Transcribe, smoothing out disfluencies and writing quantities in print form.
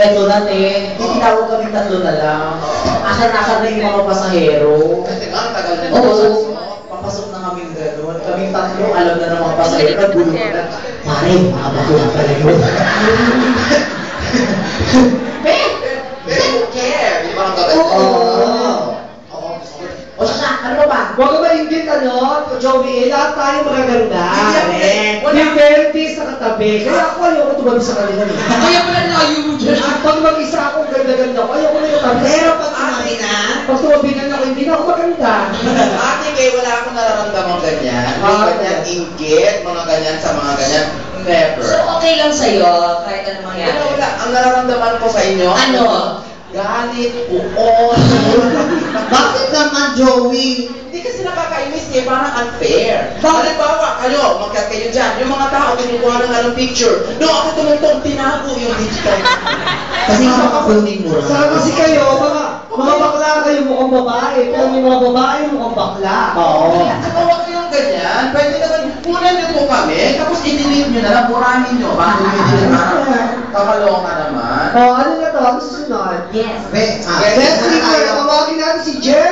Eto na, te. Tinawag kami tatlo na lang. Asan-asan na yung mga pasahero. Kasi nga, tagal na. Oo. Papasok na kaming gano'n. Kaming tatlo, alam na ng mga pasahero. Nagulo ko na. Pare, mga bakla pala yun. They don't care. Di ba ang gagawin? Oo. O siya, ano ba? Huwag ka maingit, ano, Joey, lahat tayo magaganda. Wala. May fairness sa katabi. Kaya ako ayoko tumabi sa kanila. Kaya pala layo mo dyan. At pag mag-isa ako, ganda-ganda ko, ayoko na yung tabi. Pero pag tumabi na, Pag tumabi na ako, hindi na ako maganda. Ate, kaya wala akong nararamdaman ganyan. May ganyan, inggit, mga ganyan sa mga ganyan. Never. So, okay lang sa'yo, kahit ano mangyari. Wala, wala. Ang nararamdaman ko sa inyo, Ano? galit, uon. bakit naman, Joey? Hindi kasi nakakainis eh, parang unfair. Halimbawa, kayo, magkat kayo dyan, yung mga tao kinukuha ng anong picture. Doon ako tumutong, tinago yung digital. Kasi makakakunin mo Saka kasi kayo, mga bakla kayo mukhang babae. Pero may mga babae mukhang bakla. Oo. Saka huwag kayong ganyan. Pwede naman, kunan niyo po kami, tapos i-delete niyo na lang, burahin niyo. Bakit niyo i-delete? Kakaloka naman. Oh, ano na to? Ano susunod? Yes. Be, Best singer, tawagin natin si Jer!